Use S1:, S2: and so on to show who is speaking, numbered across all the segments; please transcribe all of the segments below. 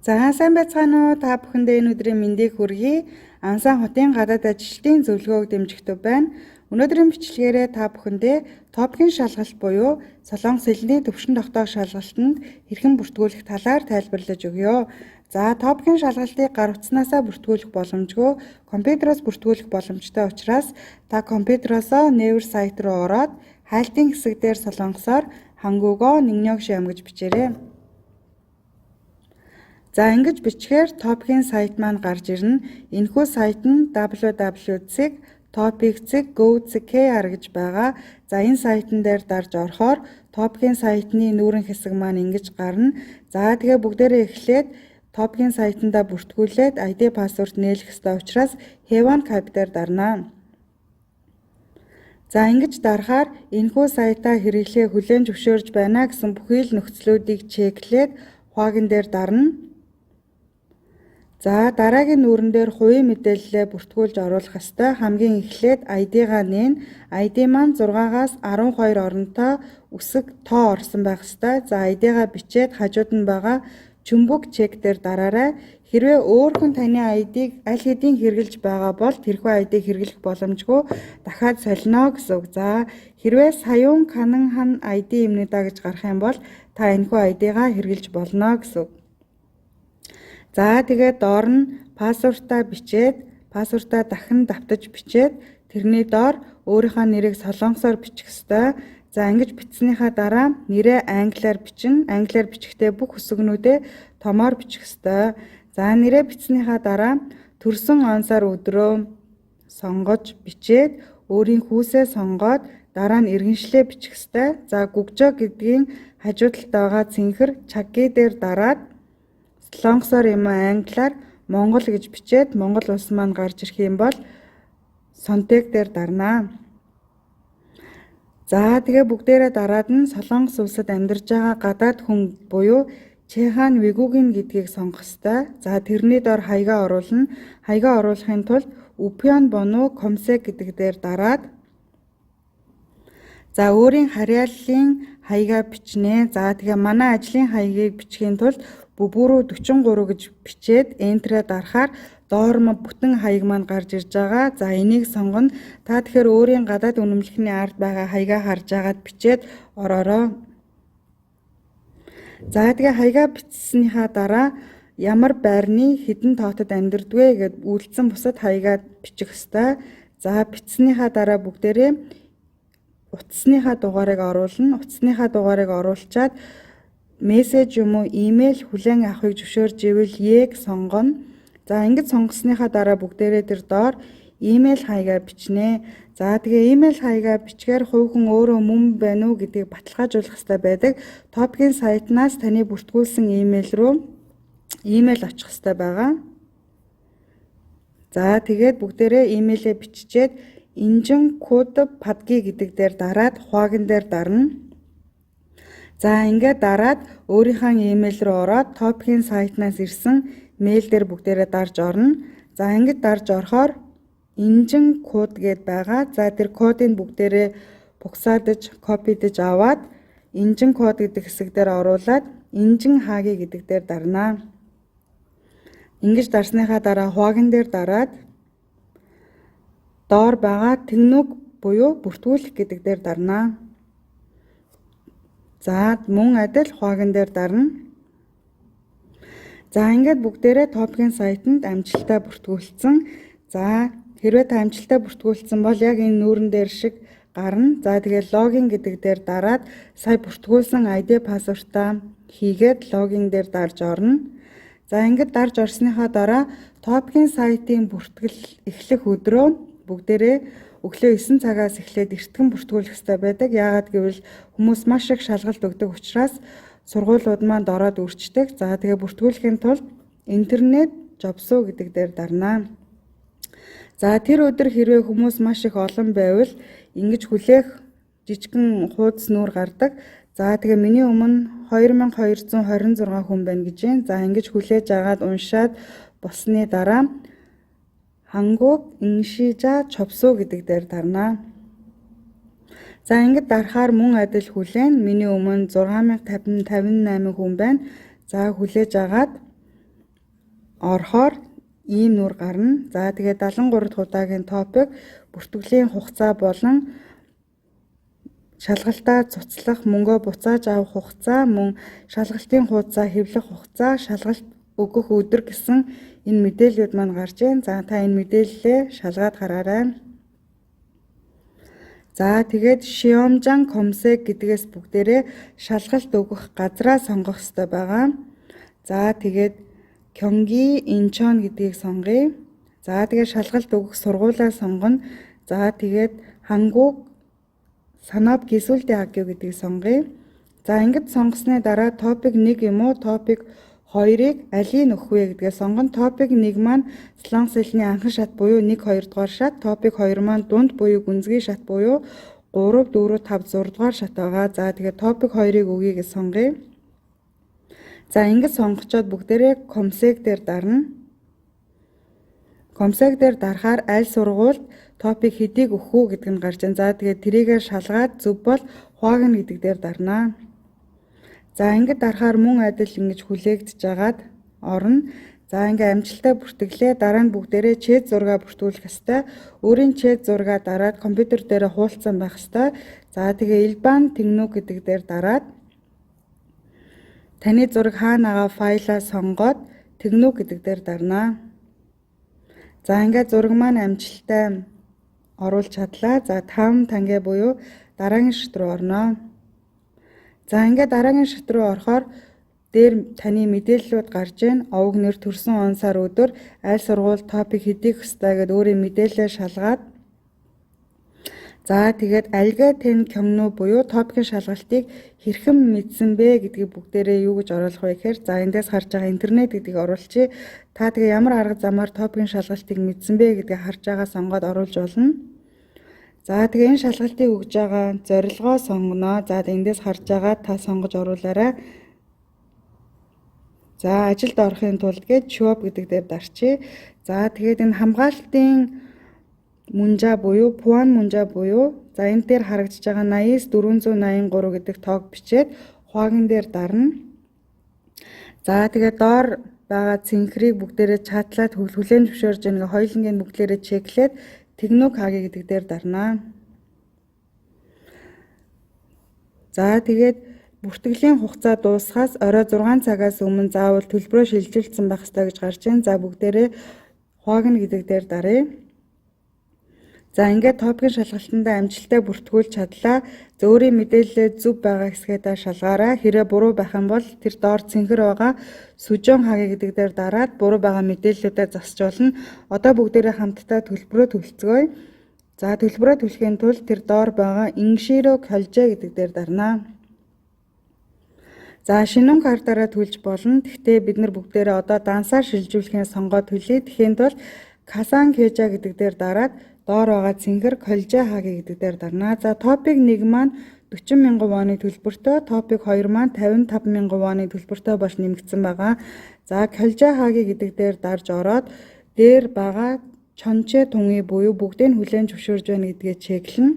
S1: За сайн байцгаана уу та бүхэндээ энэ өдрийн мэндийг хүргэе. Ансан хотын гадаад ажилтны зөвлөгөөг дэмжигдэв байна. Өнөөдрийн бичлэгээрээ та бүхэндээ топикийн шалгалт буюу Солонгос хэлний төвшин тогтоох шалгалтанд хэрхэн бүртгүүлэх талаар тайлбарлаж өгье. За топикийн шалгалтыг гар утснаасаа бүртгүүлэх боломжгүй, компьютероос бүртгүүлэх боломжтой учраас та компьютероосоо нээвэр сайт руу ороод хайлтын хэсэг дээр солонгосоор хангуго нинgnёгшэм гэж бичээрэй. За ингэж бичгээр топикийн сайт маань гарч ирнэ. Энэхүү сайт нь www.topic.go.kr гэж байгаа. За энэ сайтан дээр дарж орохоор топикийн сайтны нүүрэн хэсэг маань ингэж гарна. За тэгээ бүгдээрээ эхлээд топикийн сайтандаа бүртгүүлээд ID пассворд нээлэх ёстой учраас Have Cap дээр дарна. За ингэж дарахаар энэхүү сайтаа хэрэглэхээ хүлээн зөвшөөрж байна гэсэн бүхий л нөхцлүүдийг чеклээд хувааган дээр дарна. За дараагийн нүүрэн дээр хувийн мэдээлэлээ бүртгүүлж оруулах ёстой. Хамгийн эхлээд ID-гаа нээн. ID маань 6-аас 12 оронтой үсэг тоо орсон байх ёстой. За ID-гаа бичээд хажууд нь байгаа чүмбэг чек дээр дараарай. Хэрвээ өөр хүн таны ID-г аль хэдийн хэрэглэж байгаа бол тэрхүү ID-г хэрэглэх боломжгүй дахиад солино гэсэн үг. За хэрвээ Саяун Кананхан ID юмнуудаа гэж гарах юм бол та энэхүү ID-гаа хэрэглэж болно гэсэн үг. За тэгээд доор нь пассвортаа бичээд пассвортаа дахин давтаж бичээд тэрний доор өөрийнхөө нэрийг солонгосоор бичих ёстой. За ингэж бичснийхаа дараа нэрээ англиар бичнэ. Англиар бичихдээ бүх үсгнүүдээ томоор бичих ёстой. За нэрээ бичснийхаа дараа төрсөн он сар өдрөө сонгож бичээд өөрийн хүүсээ сонгоод дараа нь иргэншлээ бичих ёстой. За гүгжөө гэдгийн хажуу талд байгаа цэнхэр чаги дээр дараад солонгосоор юм уу англиар Монгол гэж бичээд Монгол улс маань гарч ирэх юм бол сонтэг дээр дарнаа. За тэгээ бүгдээрээ дараад нь Солонгос улсад амьдарч байгаа гадаад хүн буюу Чехан Вигугин гэдгийг сонгох ёстой. За тэрний доор хаягаа оруулна. Хаягаа оруулахын тулд Упион Бону Комсек гэдэг дээр дараад за өөрийн харьяаллын хаягаа бичнэ. За тэгээ манай ажлын хаягийг бичихийн тулд Бүбүрүү 43 гэж бичээд энтрээ дарахаар доормо бүтэн хаяг маань гарч ирж байгаа. За энийг сонгоно. Та тэгэхээр өөрийн гадаад үнэмлэхний ард байгаа хаягаа харж агаад бичээд ороорой. За тэгээ хаягаа бичснийхаа дараа ямар байрны хэдэн тоотод амьдэрдвэ гэд үйлдэлсэн бусад хаягаа бичих ёстой. За бичснийхаа дараа бүгдээрээ утасныхаа дугаарыг оруулна. Утасныхаа дугаарыг оруулчаад мессеж юм уу имэйл хүлээн авахыг зөвшөөрж ивэл яг сонгоно. За ингэж сонгосныхаа дараа бүгдээрээ тэр доор имэйл хаягаа бичнэ. За тэгээ имэйл хаягаа бичгээр хувь хүн өөрөө мөн байна уу гэдгийг баталгаажуулах хэрэгтэй байдаг. Топикийн сайтнаас таны бүртгүүлсэн имэйл рүү имэйл очих хэрэгтэй байгаа. За тэгээд бүгдээрээ имэйлээ биччихэд инжин код падги гэдэг дээр дараад хувааган дээр дарна. За ингээд дараад өөрийнхөө имэйл рүү ороод топикийн сайтнаас ирсэн мэйл дээр бүгдээрээ дарж орно. За ингээд дарж орохоор инжин код гэд байгаа. За тэр кодыг бүгдээрээ бугсаадж, копидж аваад инжин код гэдэг хэсэг дээр оруулаад инжин хаги гэдэг дээр дарнаа. Ингэж дарсныхаа дараа хувааган дээр дараад доор байгаа тэгнүг буюу бүртгүүлэх гэдэг дээр дарнаа. За мөн адил хувааган дээр дарна. За ингээд бүгдээрээ топикийн сайтанд амжилттай бүртгүүлсэн. За хэрвээ та амжилттай бүртгүүлсэн бол яг энэ нүүрэн дээр шиг гарна. За тэгээ логин гэдэг дээр дараад сая бүртгүүлсэн ID пассвортаа хийгээд логин дээр дарж орно. За ингээд дарж орсныхаа дараа топикийн сайтын бүртгэл эхлэх өдрөө бүгдээрээ өглөө 9 цагаас эхлээд эртхэн бүртгүүлэх ёстой байдаг. Яагаад гэвэл хүмүүс маш их шалгалт өгдөг учраас сургуулиуд маань дороод үрчдэг. За тэгээ бүртгүүлэхийн тулд интернет жобсуу гэдэг дээр дарнаа. За тэр өдөр хэрвээ хүмүүс маш их олон байвал ингэж хүлээх жижигхэн хуудас нүүр гардаг. За тэгээ миний өмнө 2226 хүн байна гэж байна. За ингэж хүлээж агаад уншаад босны дараа Хангуг иншижа чопсуу гэдэг дээр дарнаа. За ингэж дарахаар мөн адил хүлээн миний өмнө 6058 хүн байна. За хүлээж агаад орохоор ийм нүр гарна. За тэгээд 73 дахь удаагийн топик бүртгэлийн хугацаа болон шалгалтаа цуцлах, мөнгөө буцааж авах хугацаа, мөн шалгалтын хуудасаа хэвлэх хугацаа, шалгалт өгөх өдөр гэсэн энэ мэдээллүүд маань гарч байна. За та энэ мэдээллээ шалгаад хараарай. За тэгээд Шиомжан Комсэг гэдгээс бүгдээрээ шалгалт өгөх газраа сонгох хэрэгтэй байгаа. За тэгээд Кёнги Инчон гэдгийг сонгоё. За тэгээд шалгалт өгөх сургуулаа сонгоно. За тэгээд Хангук Санап Гисүлдэ Хагё гэдгийг сонгоё. За ингэж сонгосны дараа топик 1 юм уу, топик 2-ыг алийг нөхөх вэ гэдгээ сонгоно. Топик 1 маань Солонгос хэлний анхан шат буюу 1 2 дугаар шат, топик 2 маань дунд буюу гүнзгий шат буюу 3 4 5 6 дугаар шат байгаа. За тэгээд топик 2-ыг өгье гэж сонгоё. За ингэж сонгочоод бүгдээрээ Комсэг дээр дарна. Комсэг дээр дарахаар аль сургуульд топик хэдийг өгөх үү гэдэг нь гарч байна. За тэгээд тэрийгээ шалгаад зөв бол хуваагна гэдэг дээр дарна. За ингэж дарахаар мөн адил ингэж хүлээгдэж агаад орно. За ингээ амжилттай бүртгэлээ. Дараа нь бүгдээрээ чэт зураг бүртгүүлэх ёстой. Өөрийн чэт зургаа дараад компьютер дээр хуулцсан байх ёстой. За тэгээ Илбан Тэнгнүг гэдэг дээр дараад таны зураг хаана байгаа файлаа сонгоод Тэнгнүг гэдэг дээр дарна. За ингээ зураг маань амжилттай оруулж чадлаа. За 5 тангээ буюу дараагийн шат руу орно. За ингээ дараагийн шат руу орохоор дээр таны мэдээллүүд гарч байна. Овог нэр, төрсөн он, сар, өдөр, аль сургууль, топик хэдийг хөстэй гэдээ өөрийн мэдээлэлээ шалгаад за тэгээд альгаа тэн кёмнү буюу топикийн шалгалтыг хэрхэн мэдсэн бэ гэдгийг бүгдээрээ юу гэж оруулах вэ гэхээр за эндээс харж байгаа интернет гэдгийг оруулчих. Та тэгээ ямар арга замаар топикийн шалгалтыг мэдсэн бэ гэдгийг харж байгаа сонгоод оруулж болно. За тэгээ энэ шалгалтыг өгж байгаа зорилгоо сонгоно. За эндээс харж байгаа та сонгож оруулаарай. За ажилд орохын тулд гээд job гэдэг дээр дарчээ. За тэгээд энэ хамгаалтын мунжа буюу Пуан мунжа буюу за энэ дээр харагдаж байгаа 80483 гэдэг тоог бичээд хувааган дээр дарна. За тэгээд доор байгаа цэнхрийг бүгдээрээ чатлаад хүлээн зөвшөөрж байгаа хоёулангийн бүгдээрээ чеклээд Тэнгнүг хаги гэдэг дээр дарна. За тэгээд бүртгэлийн хугацаа дуусахаас орой 6 цагаас өмнө заавал төлбөрөө шилжүүлсэн байх ёстой гэж гарч байна. За бүгдээрээ хуваагна гэдэг дээр даръя. За ингээд топикийн шалгалтандаа амжилттай бүртгүүлж чадлаа. Өөрийн мэдээлэлээ зөв байгаа хэсгээ та шалгаарай. Хэрэг буруу байх юм бол тэр доор цэнхэр байгаа сүжон хаги гэдэг дээр дараад буруу байгаа мэдээллүүдээ засч болно. Одоо бүгдээрээ хамтдаа төлбөрөө төлцгөөе. За төлбөрөө төлөхийн тулд тэр доор байгаа инширо калжэ гэдэг дээр дарна. За шинэн картаараа төлж болно. Гэхдээ бид нар бүгдээрээ одоо дансаар шилжүүлэхээ сонгоод төлье. Тэгэхэд бол Касан Кежа гэдэг дээр дараад доор байгаа цэнхэр Колжа хаги гэдэг дээр дарна. За топик 1 маань 40,000 воны төлбөртэй, топик 2 маань 55,000 воны төлбөртэй болж нэмэгдсэн байгаа. За Колжа хаги гэдэг дээр дарж ороод дээр байгаа Чонче тунги буюу бүгдийг хүлээн зөвшөөрж байна гэдгээ чеклэн.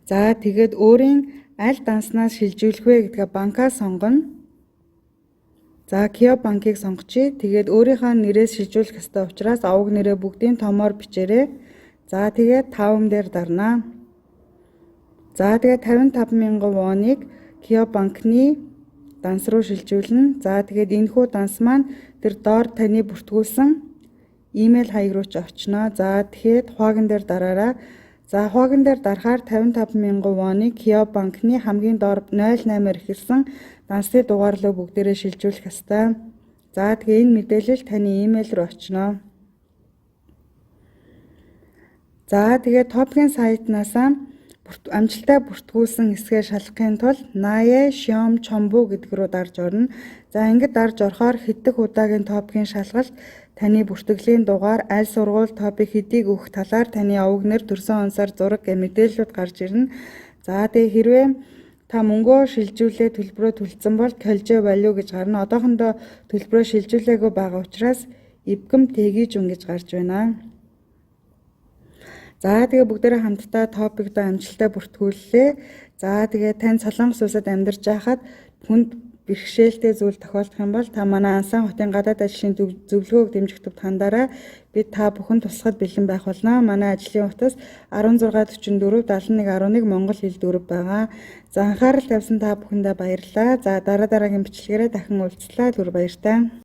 S1: За тэгээд өөрийн аль данснаас шилжүүлэх вэ гэдгээ банкаа сонгоно. За Кио банкыг сонгочихъя. Тэгээд өөрийнхөө нэрээс шилжүүлэх ёстой учраас аваг нэрээ бүгдийн томоор бичээрэй. За тэгээд 5 дээр дарна. За тэгээд 55,000 воныг Кио банкны данс руу шилжүүлнэ. За тэгээд энэхүү данс маань тэр доор таны бүртгүүлсэн имэйл хаяг руу ч очино. За тэгэхэд хувааган дээр дараарай. За хувааган дээр дарахаар 55,000 воныг Кио банкны хамгийн доор 08-аар эхэлсэн дансны дугаарлуу бүгдээрээ шилжүүлэх ёстой. За тэгээ энэ мэдээлэл таны имэйл рүү очино. За тэгээ топикийн сайтнаасаа амжилттай бүртгүүлсэн хэсгээ шалгахын тулд Нае Шиом Чомбу гэдэг рүү дарж орно. За ингэж дарж орохоор хэддэг удаагийн топикийн шалгалт, таны бүртгэлийн дугаар, аль сургууль, топик хэдийг өгөх талаар таны овог нэр, төрсөн онсоор зураг гэх мэдээллүүд гарч ирнэ. За тэгээ хэрвээ та мөнгөө шилжүүлээ төлбөрөө төлсөн бол Колжэ value гэж гарна. Одоохондоо төлбөрөө шилжүүлээгүй байгаа учраас эвгэм тэгж гэж гарч байна. За тэгээ бүгдээрээ хамтдаа топикдоо амжилттай бүртгүүллээ. За тэгээ тань Солонгос улсад амьдарч байхад хүнд бэрхшээлтэй зүйл тохиолдох юм бол та манай Ансан хотын гадаад ажлын зөвлөгөөг дэмжих төвд хандаарай. Бид та бүхэн туслахад бэлэн байх болно. Манай ажлын утас 1644 7111 Монгол хэл дүрэг байгаа. За анхаарал тавьсан та бүхэндээ баярлалаа. За дараагийн бичлэгээрээ дахин уулзлаа. Түр баяртай.